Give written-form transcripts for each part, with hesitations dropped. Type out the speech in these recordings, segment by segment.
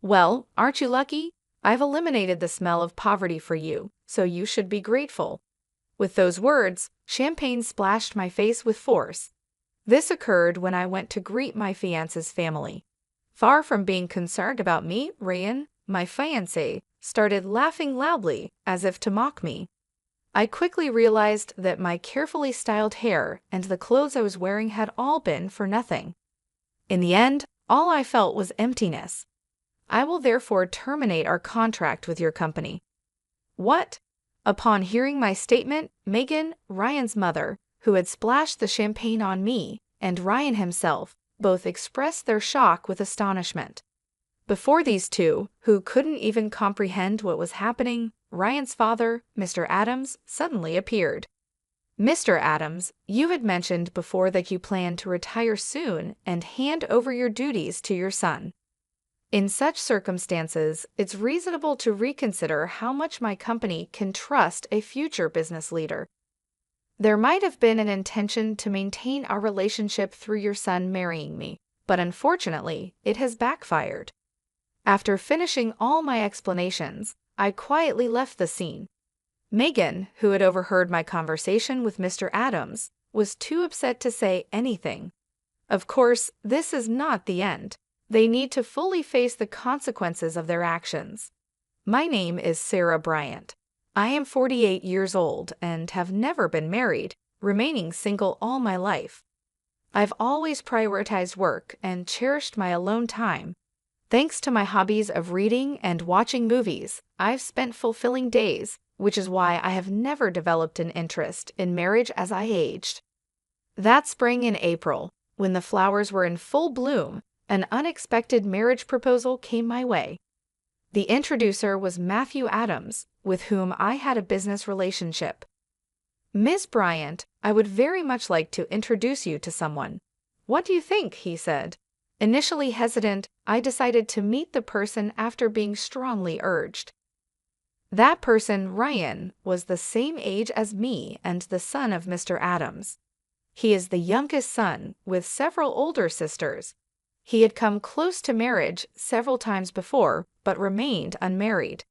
Well, aren't you lucky? I've eliminated the smell of poverty for you, so you should be grateful." With those words, champagne splashed my face with force. This occurred when I went to greet my fiancé's family. Far from being concerned about me, Ryan, my fiancé, started laughing loudly as if to mock me. I quickly realized that my carefully styled hair and the clothes I was wearing had all been for nothing. In the end, all I felt was emptiness. "I will therefore terminate our contract with your company." "What?" Upon hearing my statement, Megan, Ryan's mother, who had splashed the champagne on me, and Ryan himself, both expressed their shock with astonishment. Before these two, who couldn't even comprehend what was happening, Ryan's father, Mr. Adams, suddenly appeared. "Mr. Adams, you had mentioned before that you planned to retire soon and hand over your duties to your son. In such circumstances, it's reasonable to reconsider how much my company can trust a future business leader. There might have been an intention to maintain our relationship through your son marrying me, but unfortunately, it has backfired." After finishing all my explanations, I quietly left the scene. Megan, who had overheard my conversation with Mr. Adams, was too upset to say anything. Of course, this is not the end. They need to fully face the consequences of their actions. My name is Sarah Bryant. I am 48 years old and have never been married, remaining single all my life. I've always prioritized work and cherished my alone time. Thanks to my hobbies of reading and watching movies, I've spent fulfilling days, which is why I have never developed an interest in marriage as I aged. That spring in April, when the flowers were in full bloom, an unexpected marriage proposal came my way. The introducer was Matthew Adams, with whom I had a business relationship. "Miss Bryant, I would very much like to introduce you to someone." "What do you think?" he said. Initially hesitant, I decided to meet the person after being strongly urged. That person, Ryan, was the same age as me and the son of Mr. Adams. He is the youngest son, with several older sisters. He had come close to marriage several times before, but remained unmarried.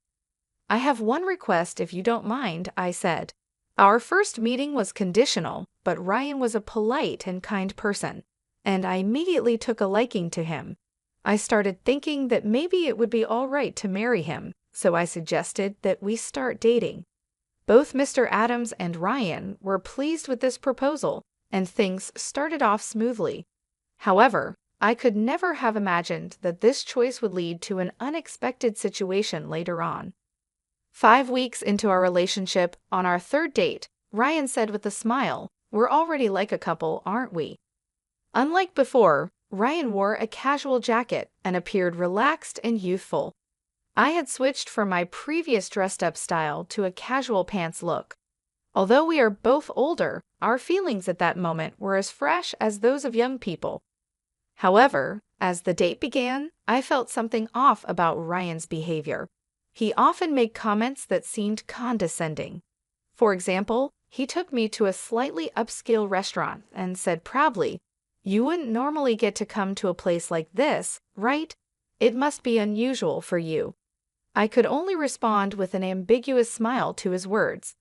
"I have one request if you don't mind," I said. Our first meeting was conditional, but Ryan was a polite and kind person, and I immediately took a liking to him. I started thinking that maybe it would be all right to marry him, so I suggested that we start dating. Both Mr. Adams and Ryan were pleased with this proposal, and things started off smoothly. However, I could never have imagined that this choice would lead to an unexpected situation later on. 5 weeks into our relationship, on our third date, Ryan said with a smile, "We're already like a couple, aren't we?" Unlike before, Ryan wore a casual jacket and appeared relaxed and youthful. I had switched from my previous dressed-up style to a casual pants look. Although we are both older, our feelings at that moment were as fresh as those of young people. However, as the date began, I felt something off about Ryan's behavior. He often made comments that seemed condescending. For example, he took me to a slightly upscale restaurant and said proudly, "You wouldn't normally get to come to a place like this, right? It must be unusual for you." I could only respond with an ambiguous smile to his words.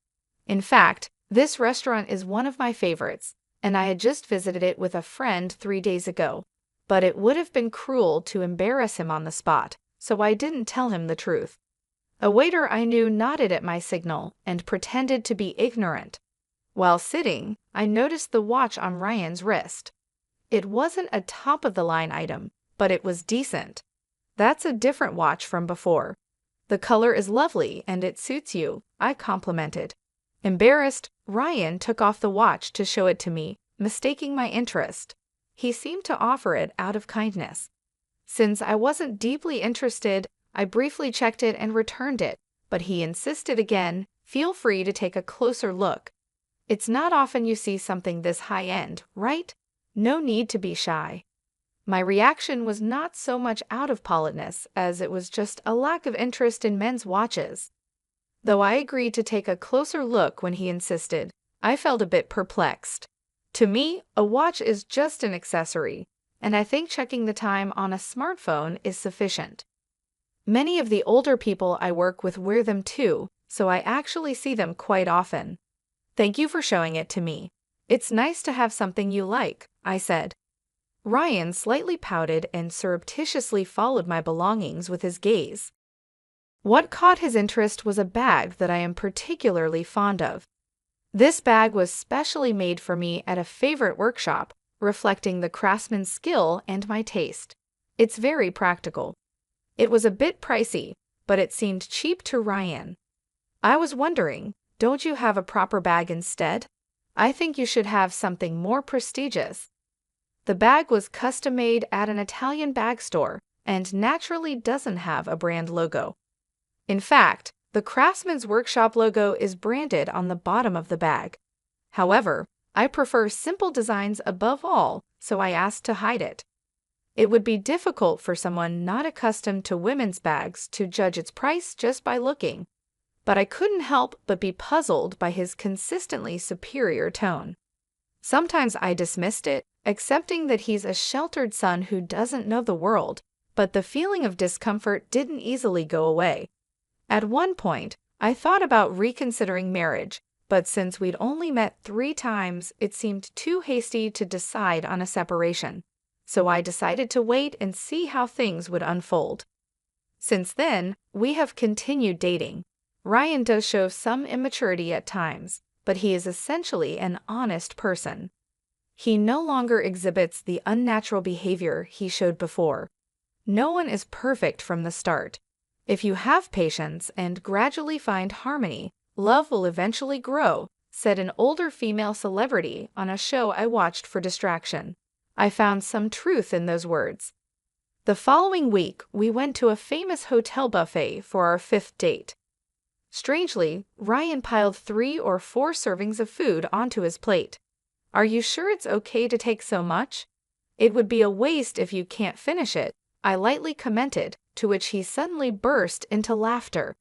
In fact, this restaurant is one of my favorites, and I had just visited it with a friend 3 days ago. But it would have been cruel to embarrass him on the spot, so I didn't tell him the truth. A waiter I knew nodded at my signal and pretended to be ignorant. While sitting, I noticed the watch on Ryan's wrist. It wasn't a top-of-the-line item, but it was decent. "That's a different watch from before. The color is lovely and it suits you," I complimented. Embarrassed, Ryan took off the watch to show it to me, mistaking my interest. He seemed to offer it out of kindness. Since I wasn't deeply interested, I briefly checked it and returned it, but he insisted again, "Feel free to take a closer look. It's not often you see something this high-end, right? No need to be shy." My reaction was not so much out of politeness as it was just a lack of interest in men's watches. Though I agreed to take a closer look when he insisted, I felt a bit perplexed. To me, a watch is just an accessory, and I think checking the time on a smartphone is sufficient. Many of the older people I work with wear them too, so I actually see them quite often. Thank you for showing it to me. It's nice to have something you like, I said. Ryan slightly pouted and surreptitiously followed my belongings with his gaze. What caught his interest was a bag that I am particularly fond of. This bag was specially made for me at a favorite workshop, reflecting the craftsman's skill and my taste. It's very practical. It was a bit pricey, but it seemed cheap to Ryan. I was wondering, don't you have a proper bag instead? I think you should have something more prestigious. The bag was custom-made at an Italian bag store and naturally doesn't have a brand logo. In fact, the Craftsman's Workshop logo is branded on the bottom of the bag. However, I prefer simple designs above all, so I asked to hide it. It would be difficult for someone not accustomed to women's bags to judge its price just by looking, but I couldn't help but be puzzled by his consistently superior tone. Sometimes I dismissed it, accepting that he's a sheltered son who doesn't know the world, but the feeling of discomfort didn't easily go away. At one point, I thought about reconsidering marriage, but since we'd only met 3 times, it seemed too hasty to decide on a separation. So I decided to wait and see how things would unfold. Since then, we have continued dating. Ryan does show some immaturity at times, but he is essentially an honest person. He no longer exhibits the unnatural behavior he showed before. No one is perfect from the start. If you have patience and gradually find harmony, love will eventually grow, said an older female celebrity on a show I watched for distraction. I found some truth in those words. The following week, we went to a famous hotel buffet for our 5th date. Strangely, Ryan piled 3 or 4 servings of food onto his plate. Are you sure it's okay to take so much? It would be a waste if you can't finish it, I lightly commented, to which he suddenly burst into laughter.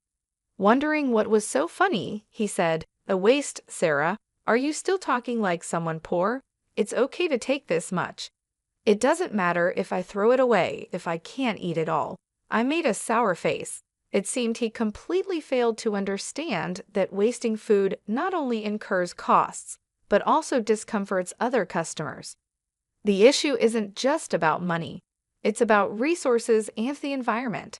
Wondering what was so funny, he said, "A waste, Sarah? Are you still talking like someone poor? It's okay to take this much. It doesn't matter if I throw it away if I can't eat it all." I made a sour face. It seemed he completely failed to understand that wasting food not only incurs costs, but also discomforts other customers. The issue isn't just about money. It's about resources and the environment.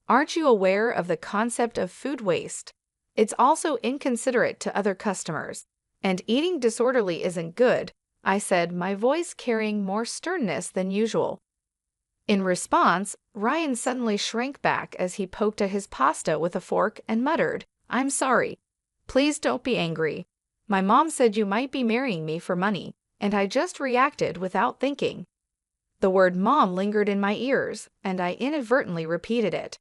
Aren't you aware of the concept of food waste? It's also inconsiderate to other customers. And eating disorderly isn't good, I said, my voice carrying more sternness than usual. In response, Ryan suddenly shrank back as he poked at his pasta with a fork and muttered, "I'm sorry. Please don't be angry. My mom said you might be marrying me for money, and I just reacted without thinking." The word mom lingered in my ears, and I inadvertently repeated it.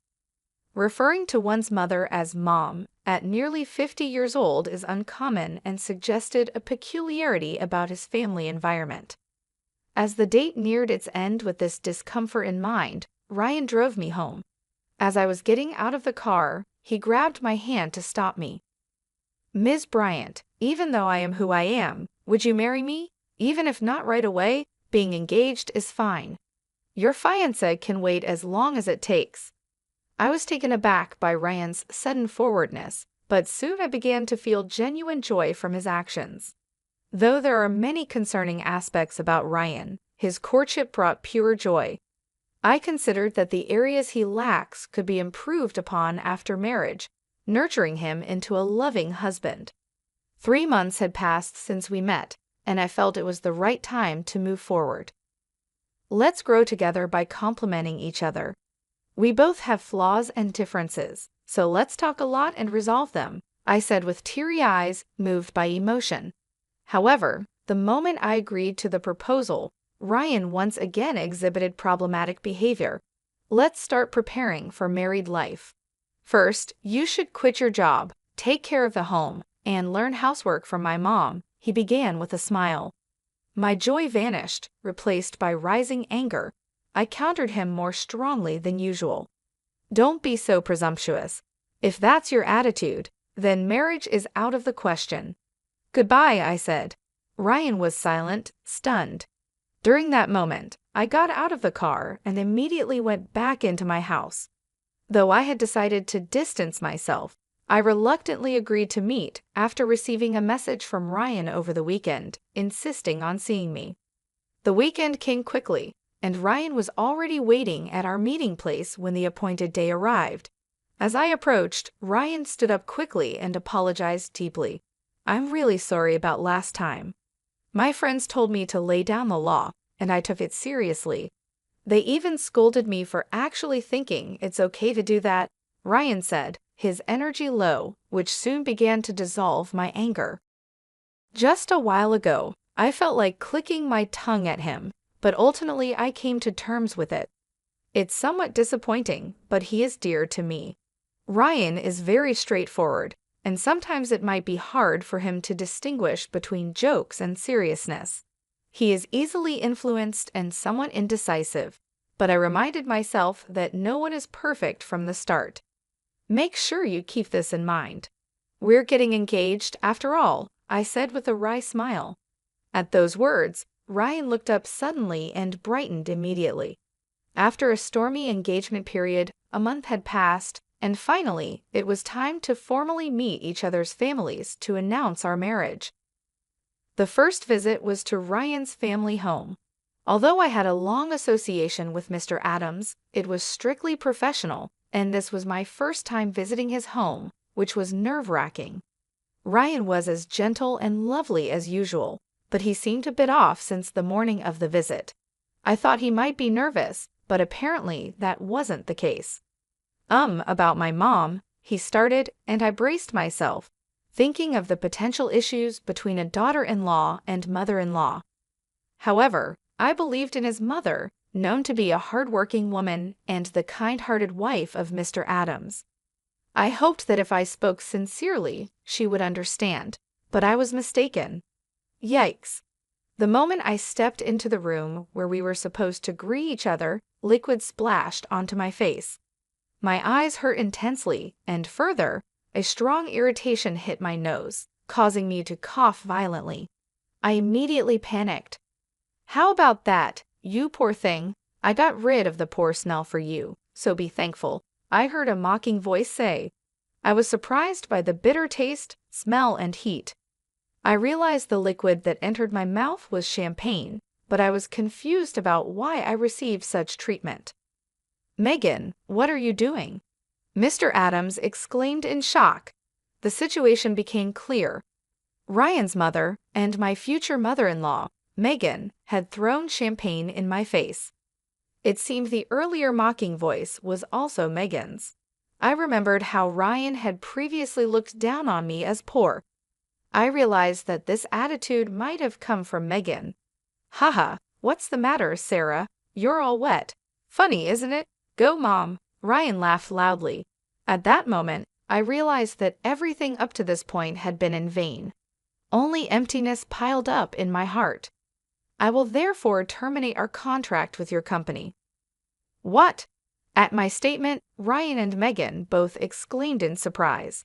Referring to one's mother as mom at nearly 50 years old is uncommon and suggested a peculiarity about his family environment. As the date neared its end with this discomfort in mind, Ryan drove me home. As I was getting out of the car, he grabbed my hand to stop me. "Ms. Bryant, even though I am who I am, would you marry me? Even if not right away, being engaged is fine. Your fiancé can wait as long as it takes." I was taken aback by Ryan's sudden forwardness, but soon I began to feel genuine joy from his actions. Though there are many concerning aspects about Ryan, his courtship brought pure joy. I considered that the areas he lacks could be improved upon after marriage, nurturing him into a loving husband. 3 months had passed since we met, and I felt it was the right time to move forward. Let's grow together by complementing each other. We both have flaws and differences, so let's talk a lot and resolve them, I said with teary eyes, moved by emotion. However, the moment I agreed to the proposal, Ryan once again exhibited problematic behavior. "Let's start preparing for married life. First, you should quit your job, take care of the home, and learn housework from my mom," he began with a smile. My joy vanished, replaced by rising anger. I countered him more strongly than usual. "Don't be so presumptuous. If that's your attitude, then marriage is out of the question." "Goodbye," I said. Ryan was silent, stunned. During that moment, I got out of the car and immediately went back into my house. Though I had decided to distance myself, I reluctantly agreed to meet after receiving a message from Ryan over the weekend, insisting on seeing me. The weekend came quickly, and Ryan was already waiting at our meeting place when the appointed day arrived. As I approached, Ryan stood up quickly and apologized deeply. "I'm really sorry about last time. My friends told me to lay down the law, and I took it seriously. They even scolded me for actually thinking it's okay to do that," Ryan said, his energy low, which soon began to dissolve my anger. Just a while ago, I felt like clicking my tongue at him, but ultimately I came to terms with it. It's somewhat disappointing, but he is dear to me. Ryan is very straightforward, and sometimes it might be hard for him to distinguish between jokes and seriousness. He is easily influenced and somewhat indecisive, but I reminded myself that no one is perfect from the start. Make sure you keep this in mind. "We're getting engaged, after all," I said with a wry smile. At those words, Ryan looked up suddenly and brightened immediately. After a stormy engagement period, a month had passed, and finally, it was time to formally meet each other's families to announce our marriage. The first visit was to Ryan's family home. Although I had a long association with Mr. Adams, it was strictly professional, and this was my first time visiting his home, which was nerve-wracking. Ryan was as gentle and lovely as usual, but he seemed a bit off since the morning of the visit. I thought he might be nervous, but apparently that wasn't the case. About my mom," he started, and I braced myself, thinking of the potential issues between a daughter-in-law and mother-in-law. However, I believed in his mother, known to be a hard-working woman and the kind-hearted wife of Mr. Adams. I hoped that if I spoke sincerely, she would understand, but I was mistaken. Yikes. The moment I stepped into the room where we were supposed to greet each other, liquid splashed onto my face. My eyes hurt intensely, and further, a strong irritation hit my nose, causing me to cough violently. I immediately panicked. "How about that, you poor thing? I got rid of the poor smell for you, so be thankful," I heard a mocking voice say. I was surprised by the bitter taste, smell, and heat. I realized the liquid that entered my mouth was champagne, but I was confused about why I received such treatment. "Megan, what are you doing?" Mr. Adams exclaimed in shock. The situation became clear. Ryan's mother and my future mother-in-law, Megan, had thrown champagne in my face. It seemed the earlier mocking voice was also Megan's. I remembered how Ryan had previously looked down on me as poor. I realized that this attitude might have come from Megan. "Haha, what's the matter, Sarah? You're all wet. Funny, isn't it? Go, Mom." Ryan laughed loudly. At that moment, I realized that everything up to this point had been in vain. Only emptiness piled up in my heart. "I will therefore terminate our contract with your company." "What?" At my statement, Ryan and Megan both exclaimed in surprise.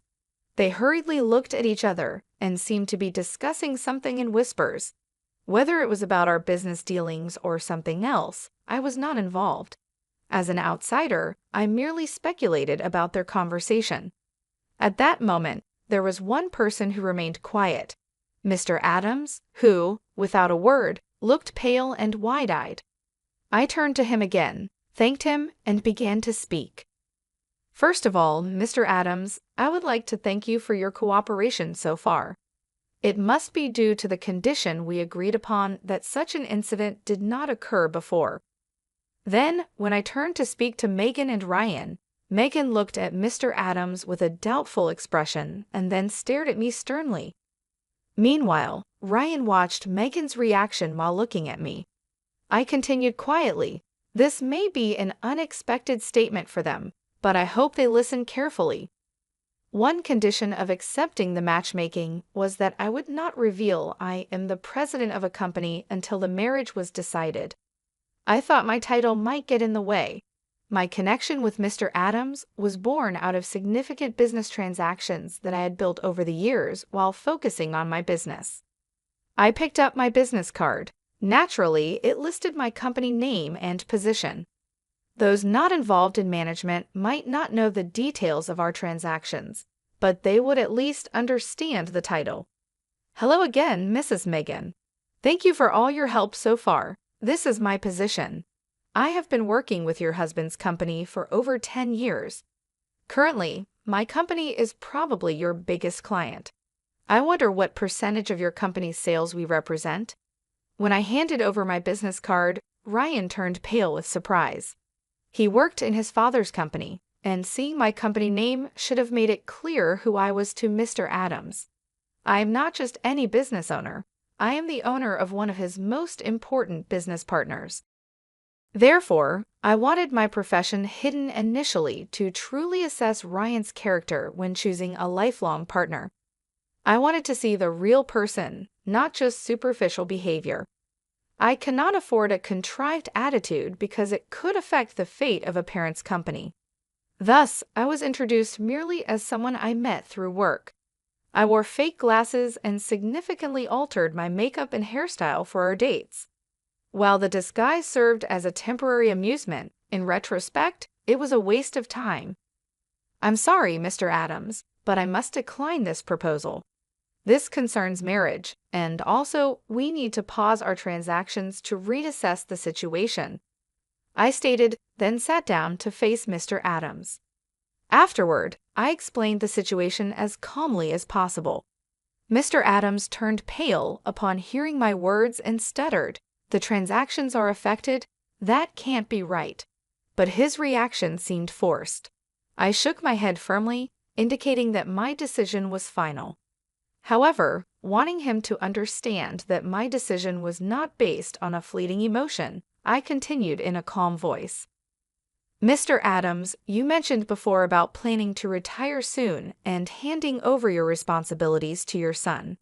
They hurriedly looked at each other and seemed to be discussing something in whispers. Whether it was about our business dealings or something else, I was not involved. As an outsider, I merely speculated about their conversation. At that moment, there was one person who remained quiet, Mr. Adams, who, without a word, looked pale and wide-eyed. I turned to him again, thanked him, and began to speak. "First of all, Mr. Adams, I would like to thank you for your cooperation so far. It must be due to the condition we agreed upon that such an incident did not occur before." Then, when I turned to speak to Megan and Ryan, Megan looked at Mr. Adams with a doubtful expression and then stared at me sternly. Meanwhile, Ryan watched Megan's reaction while looking at me. I continued quietly, "This may be an unexpected statement for them, but I hope they listen carefully. One condition of accepting the matchmaking was that I would not reveal I am the president of a company until the marriage was decided. I thought my title might get in the way. My connection with Mr. Adams was born out of significant business transactions that I had built over the years while focusing on my business. I picked up my business card. Naturally, it listed my company name and position. Those not involved in management might not know the details of our transactions, but they would at least understand the title. Hello again, Mrs. Megan. Thank you for all your help so far. This is my position. I have been working with your husband's company for over 10 years. Currently, my company is probably your biggest client. I wonder what percentage of your company's sales we represent. When I handed over my business card, Ryan turned pale with surprise. He worked in his father's company, and seeing my company name should have made it clear who I was to Mr. Adams. I am not just any business owner. I am the owner of one of his most important business partners. Therefore, I wanted my profession hidden initially to truly assess Ryan's character when choosing a lifelong partner. I wanted to see the real person, not just superficial behavior. I cannot afford a contrived attitude because it could affect the fate of a parent's company. Thus, I was introduced merely as someone I met through work. I wore fake glasses and significantly altered my makeup and hairstyle for our dates. While the disguise served as a temporary amusement, in retrospect, it was a waste of time. I'm sorry, Mr. Adams, but I must decline this proposal. This concerns marriage, and also we need to pause our transactions to reassess the situation. I stated, then sat down to face Mr. Adams. Afterward, I explained the situation as calmly as possible. Mr. Adams turned pale upon hearing my words and stuttered. The transactions are affected? That can't be right. But his reaction seemed forced. I shook my head firmly, indicating that my decision was final. However, wanting him to understand that my decision was not based on a fleeting emotion, I continued in a calm voice. Mr. Adams, you mentioned before about planning to retire soon and handing over your responsibilities to your son.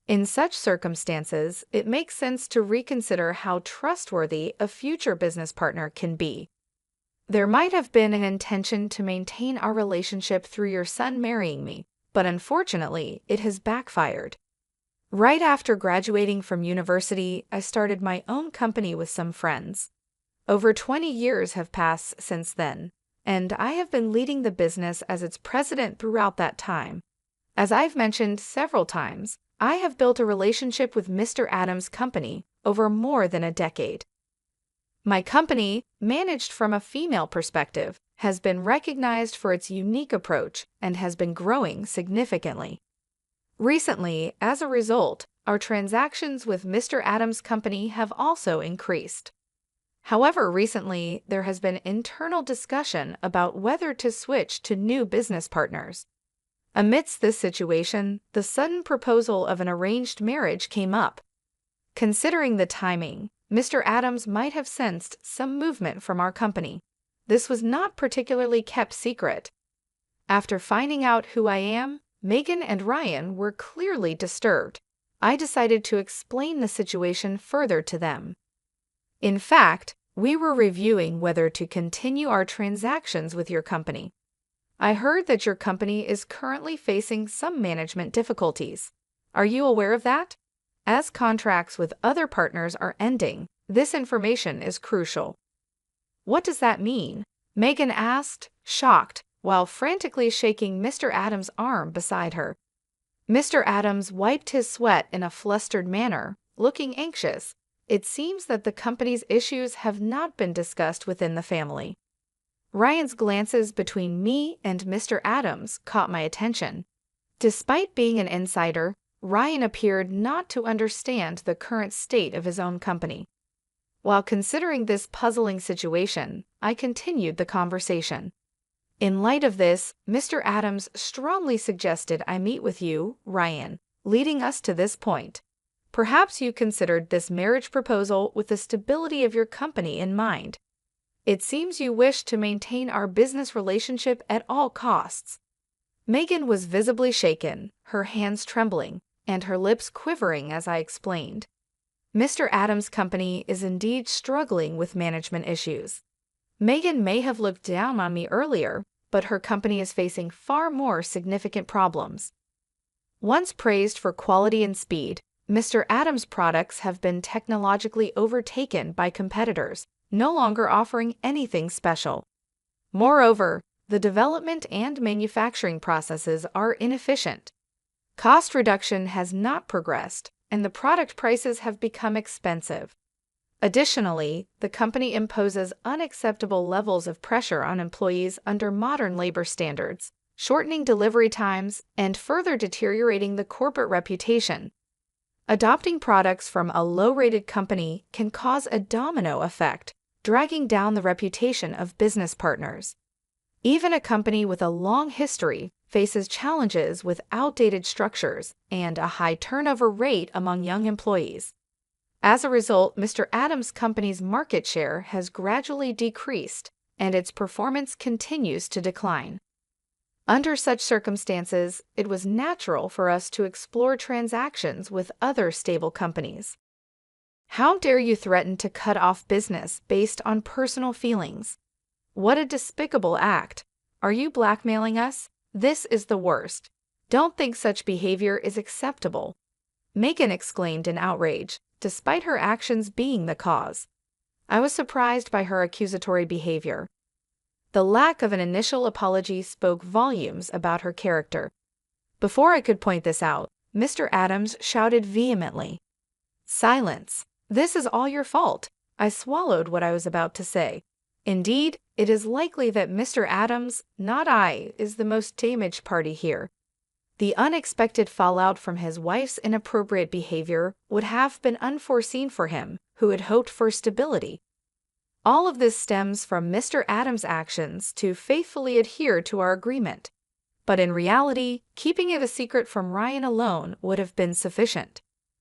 In such circumstances, it makes sense to reconsider how trustworthy a future business partner can be. There might have been an intention to maintain our relationship through your son marrying me, but unfortunately, it has backfired. Right after graduating from university, I started my own company with some friends. Over 20 years have passed since then, and I have been leading the business as its president throughout that time. As I've mentioned several times, I have built a relationship with Mr. Adams' company over more than a decade. My company, managed from a female perspective, has been recognized for its unique approach and has been growing significantly. Recently, as a result, our transactions with Mr. Adams' company have also increased. However, recently, there has been internal discussion about whether to switch to new business partners. Amidst this situation, the sudden proposal of an arranged marriage came up. Considering the timing, Mr. Adams might have sensed some movement from our company. This was not particularly kept secret. After finding out who I am, Megan and Ryan were clearly disturbed. I decided to explain the situation further to them. In fact, we were reviewing whether to continue our transactions with your company. I heard that your company is currently facing some management difficulties. Are you aware of that? As contracts with other partners are ending, this information is crucial. What does that mean? Megan asked, shocked, while frantically shaking Mr. Adams' arm beside her. Mr. Adams wiped his sweat in a flustered manner, looking anxious. It seems that the company's issues have not been discussed within the family. Ryan's glances between me and Mr. Adams caught my attention. Despite being an insider, Ryan appeared not to understand the current state of his own company. While considering this puzzling situation, I continued the conversation. In light of this, Mr. Adams strongly suggested I meet with you, Ryan, leading us to this point. Perhaps you considered this marriage proposal with the stability of your company in mind. It seems you wish to maintain our business relationship at all costs. Megan was visibly shaken, her hands trembling, and her lips quivering as I explained. Mr. Adams' company is indeed struggling with management issues. Megan may have looked down on me earlier, but her company is facing far more significant problems. Once praised for quality and speed, Mr. Adams' products have been technologically overtaken by competitors, no longer offering anything special. Moreover, the development and manufacturing processes are inefficient. Cost reduction has not progressed, and the product prices have become expensive. Additionally, the company imposes unacceptable levels of pressure on employees under modern labor standards, shortening delivery times and further deteriorating the corporate reputation. Adopting products from a low-rated company can cause a domino effect, dragging down the reputation of business partners. Even a company with a long history faces challenges with outdated structures and a high turnover rate among young employees. As a result, Mr. Adams' company's market share has gradually decreased, and its performance continues to decline. Under such circumstances, it was natural for us to explore transactions with other stable companies. How dare you threaten to cut off business based on personal feelings? What a despicable act! Are you blackmailing us? This is the worst. Don't think such behavior is acceptable. Megan exclaimed in outrage, despite her actions being the cause. I was surprised by her accusatory behavior. The lack of an initial apology spoke volumes about her character. Before I could point this out, Mr. Adams shouted vehemently, "Silence! This is all your fault." I swallowed what I was about to say. Indeed, it is likely that Mr. Adams, not I, is the most damaged party here. The unexpected fallout from his wife's inappropriate behavior would have been unforeseen for him, who had hoped for stability. All of this stems from Mr. Adams' actions to faithfully adhere to our agreement. But in reality, keeping it a secret from Ryan alone would have been sufficient.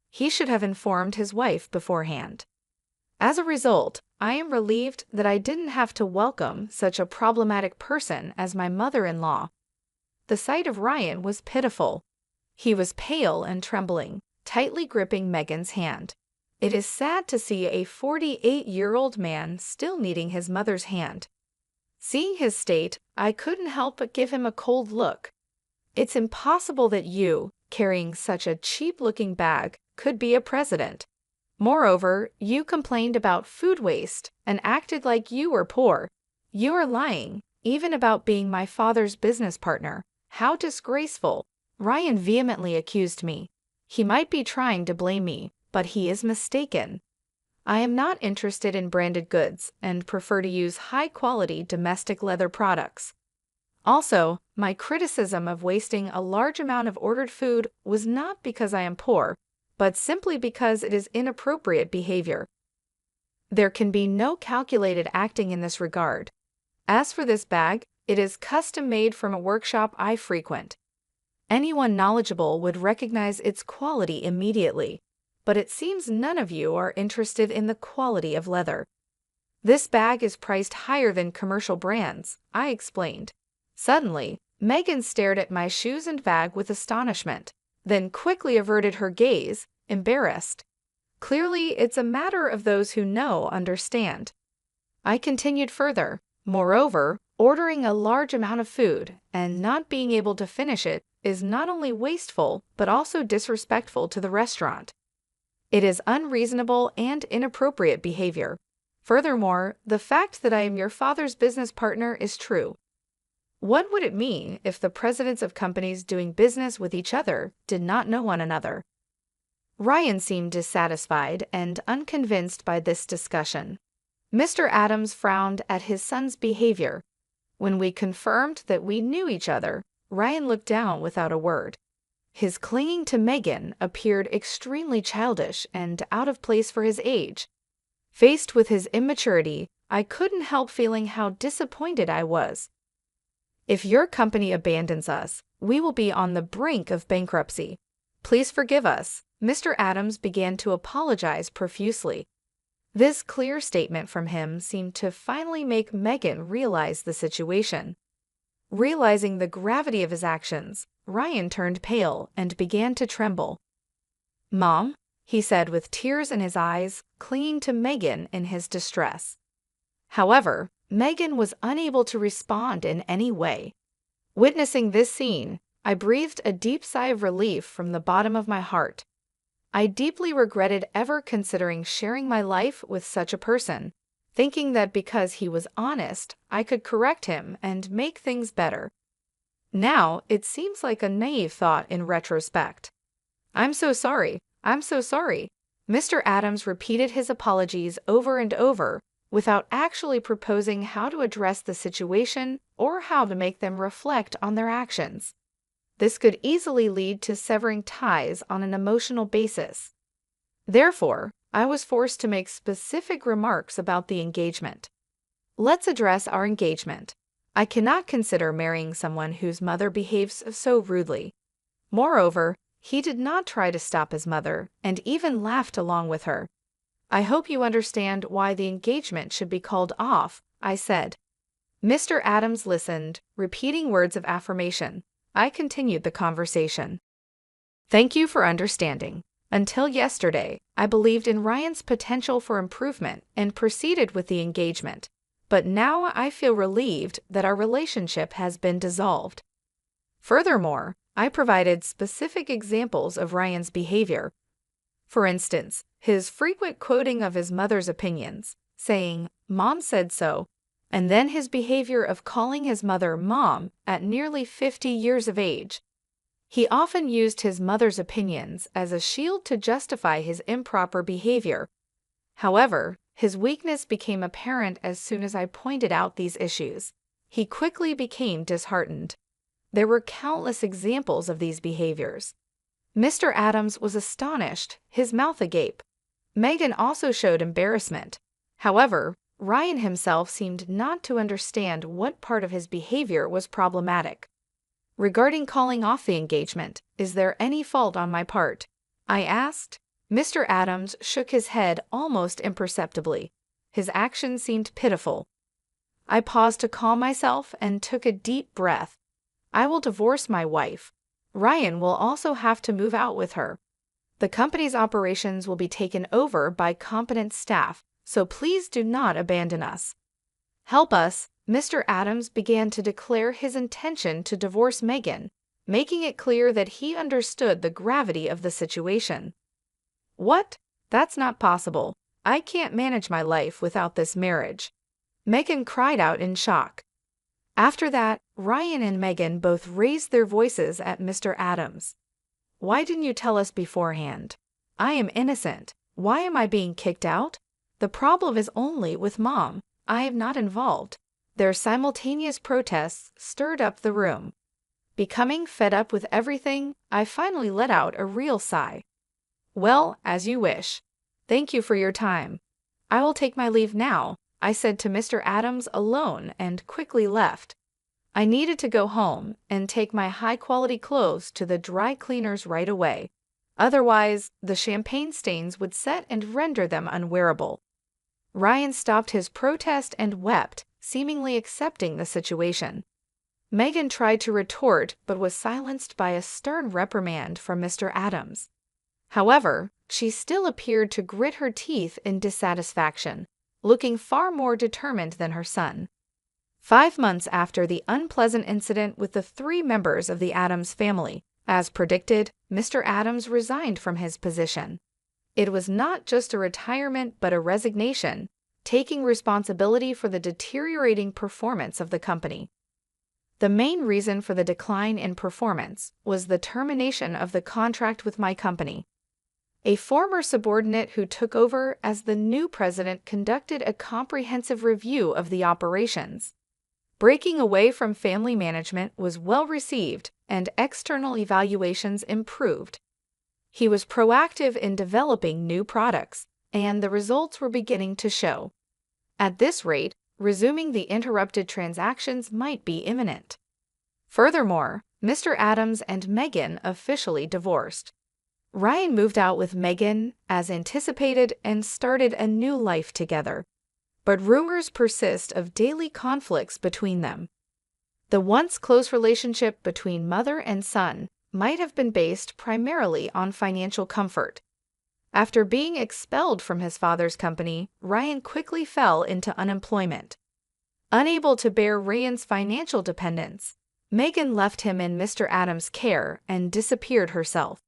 He should have informed his wife beforehand. As a result, I am relieved that I didn't have to welcome such a problematic person as my mother-in-law. The sight of Ryan was pitiful. He was pale and trembling, tightly gripping Megan's hand. It is sad to see a 48-year-old man still needing his mother's hand. Seeing his state, I couldn't help but give him a cold look. It's impossible that you, carrying such a cheap-looking bag, could be a president. Moreover, you complained about food waste and acted like you were poor. You are lying, even about being my father's business partner. How disgraceful! Ryan vehemently accused me. He might be trying to blame me, but he is mistaken. I am not interested in branded goods and prefer to use high-quality domestic leather products. Also, my criticism of wasting a large amount of ordered food was not because I am poor, but simply because it is inappropriate behavior. There can be no calculated acting in this regard. As for this bag, it is custom-made from a workshop I frequent. Anyone knowledgeable would recognize its quality immediately, but it seems none of you are interested in the quality of leather. This bag is priced higher than commercial brands, I explained. Suddenly, Megan stared at my shoes and bag with astonishment, then quickly averted her gaze, embarrassed. Clearly, it's a matter of those who know understand. I continued further. Moreover, ordering a large amount of food and not being able to finish it is not only wasteful but also disrespectful to the restaurant. It is unreasonable and inappropriate behavior. Furthermore, the fact that I am your father's business partner is true. What would it mean if the presidents of companies doing business with each other did not know one another? Ryan seemed dissatisfied and unconvinced by this discussion. Mr. Adams frowned at his son's behavior. When we confirmed that we knew each other, Ryan looked down without a word. His clinging to Megan appeared extremely childish and out of place for his age. Faced with his immaturity, I couldn't help feeling how disappointed I was. If your company abandons us, we will be on the brink of bankruptcy. Please forgive us. Mr. Adams began to apologize profusely. This clear statement from him seemed to finally make Megan realize the situation. Realizing the gravity of his actions, Ryan turned pale and began to tremble. "Mom," he said with tears in his eyes, clinging to Megan in his distress. However, Megan was unable to respond in any way. Witnessing this scene, I breathed a deep sigh of relief from the bottom of my heart. I deeply regretted ever considering sharing my life with such a person. thinking that because he was honest, I could correct him and make things better. Now, it seems like a naive thought in retrospect. I'm so sorry. I'm so sorry. Mr. Adams repeated his apologies over and over, without actually proposing how to address the situation or how to make them reflect on their actions. This could easily lead to severing ties on an emotional basis. Therefore, I was forced to make specific remarks about the engagement. Let's address our engagement. I cannot consider marrying someone whose mother behaves so rudely. Moreover, he did not try to stop his mother and even laughed along with her. I hope you understand why the engagement should be called off, I said. Mr. Adams listened, repeating words of affirmation. I continued the conversation. Thank you for understanding. Until yesterday, I believed in Ryan's potential for improvement and proceeded with the engagement. But now I feel relieved that our relationship has been dissolved. Furthermore, I provided specific examples of Ryan's behavior. For instance, his frequent quoting of his mother's opinions, saying, "Mom said so," and then his behavior of calling his mother Mom at nearly 50 years of age. He often used his mother's opinions as a shield to justify his improper behavior. However, his weakness became apparent as soon as I pointed out these issues. He quickly became disheartened. There were countless examples of these behaviors. Mr. Adams was astonished, his mouth agape. Megan also showed embarrassment. However, Ryan himself seemed not to understand what part of his behavior was problematic. Regarding calling off the engagement, is there any fault on my part? I asked. Mr. Adams shook his head almost imperceptibly. His action seemed pitiful. I paused to calm myself and took a deep breath. I will divorce my wife. Ryan will also have to move out with her. The company's operations will be taken over by competent staff, so please do not abandon us. Help us. Mr. Adams began to declare his intention to divorce Megan, making it clear that he understood the gravity of the situation. What? That's not possible. I can't manage my life without this marriage. Megan cried out in shock. After that, Ryan and Megan both raised their voices at Mr. Adams. Why didn't you tell us beforehand? I am innocent. Why am I being kicked out? The problem is only with Mom. I am not involved. Their simultaneous protests stirred up the room. Becoming fed up with everything, I finally let out a real sigh. Well, as you wish. Thank you for your time. I will take my leave now, I said to Mr. Adams alone and quickly left. I needed to go home and take my high-quality clothes to the dry cleaners right away. Otherwise, the champagne stains would set and render them unwearable. Ryan stopped his protest and wept, seemingly accepting the situation. Megan tried to retort but was silenced by a stern reprimand from Mr. Adams. However, she still appeared to grit her teeth in dissatisfaction, looking far more determined than her son. 5 months after the unpleasant incident with the 3 members of the Adams family, as predicted, Mr. Adams resigned from his position. It was not just a retirement but a resignation, taking responsibility for the deteriorating performance of the company. The main reason for the decline in performance was the termination of the contract with my company. A former subordinate who took over as the new president conducted a comprehensive review of the operations. Breaking away from family management was well received and external evaluations improved. He was proactive in developing new products, and the results were beginning to show. At this rate, resuming the interrupted transactions might be imminent. Furthermore, Mr. Adams and Megan officially divorced. Ryan moved out with Megan, as anticipated, and started a new life together. But rumors persist of daily conflicts between them. The once close relationship between mother and son might have been based primarily on financial comfort. After being expelled from his father's company, Ryan quickly fell into unemployment. Unable to bear Ryan's financial dependence, Megan left him in Mr. Adams' care and disappeared herself.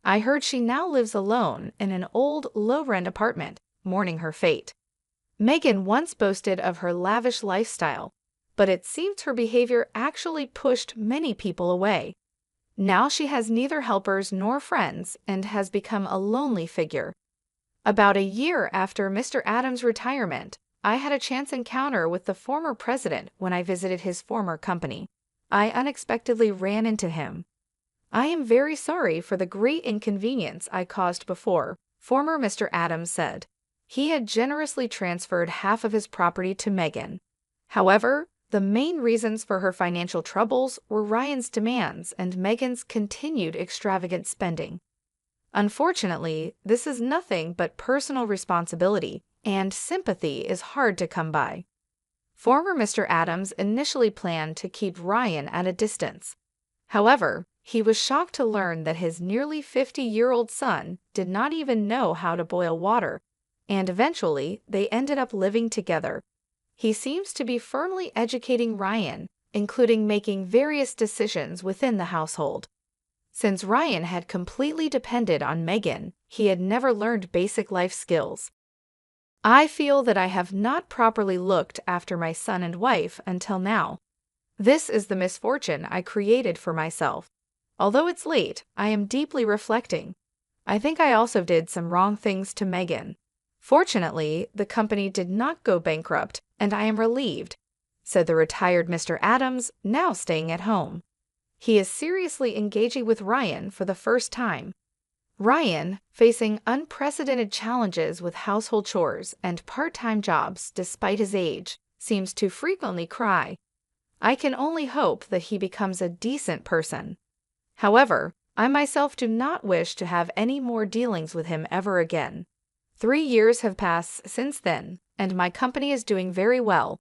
I heard she now lives alone in an old, low-rent apartment, mourning her fate. Megan once boasted of her lavish lifestyle, but it seems her behavior actually pushed many people away. Now she has neither helpers nor friends and has become a lonely figure. About a year after Mr. Adams' retirement, I had a chance encounter with the former president when I visited his former company. I unexpectedly ran into him. "I am very sorry for the great inconvenience I caused before," former Mr. Adams said. He had generously transferred half of his property to Megan. However, the main reasons for her financial troubles were Ryan's demands and Megan's continued extravagant spending. Unfortunately, this is nothing but personal responsibility, and sympathy is hard to come by. Former Mr. Adams initially planned to keep Ryan at a distance. However, he was shocked to learn that his nearly 50-year-old son did not even know how to boil water, and eventually they ended up living together. He seems to be firmly educating Ryan, including making various decisions within the household. Since Ryan had completely depended on Megan, he had never learned basic life skills. "I feel that I have not properly looked after my son and wife until now. This is the misfortune I created for myself. Although it's late, I am deeply reflecting. I think I also did some wrong things to Megan. Fortunately, the company did not go bankrupt, and I am relieved," said the retired Mr. Adams, now staying at home. He is seriously engaging with Ryan for the first time. Ryan, facing unprecedented challenges with household chores and part-time jobs despite his age, seems to frequently cry. I can only hope that he becomes a decent person. However, I myself do not wish to have any more dealings with him ever again. 3 years have passed since then, and my company is doing very well.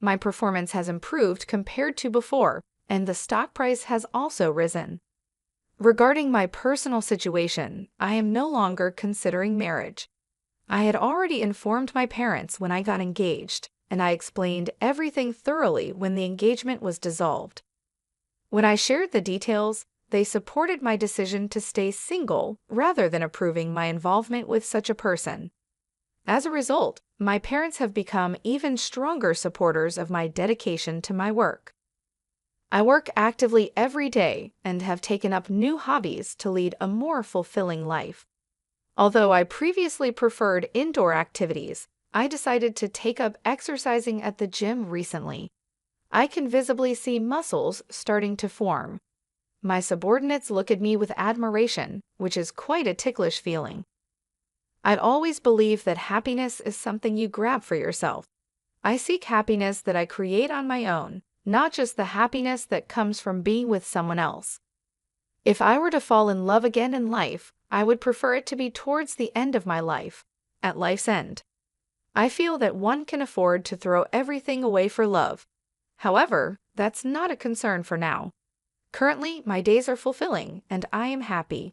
My performance has improved compared to before, and the stock price has also risen. Regarding my personal situation, I am no longer considering marriage. I had already informed my parents when I got engaged, and I explained everything thoroughly when the engagement was dissolved. When I shared the details, they supported my decision to stay single rather than approving my involvement with such a person. As a result, my parents have become even stronger supporters of my dedication to my work. I work actively every day and have taken up new hobbies to lead a more fulfilling life. Although I previously preferred indoor activities, I decided to take up exercising at the gym recently. I can visibly see muscles starting to form. My subordinates look at me with admiration, which is quite a ticklish feeling. I'd always believed that happiness is something you grab for yourself. I seek happiness that I create on my own, not just the happiness that comes from being with someone else. If I were to fall in love again in life, I would prefer it to be towards the end of my life, at life's end. I feel that one can afford to throw everything away for love. However, that's not a concern for now. Currently, my days are fulfilling, and I am happy.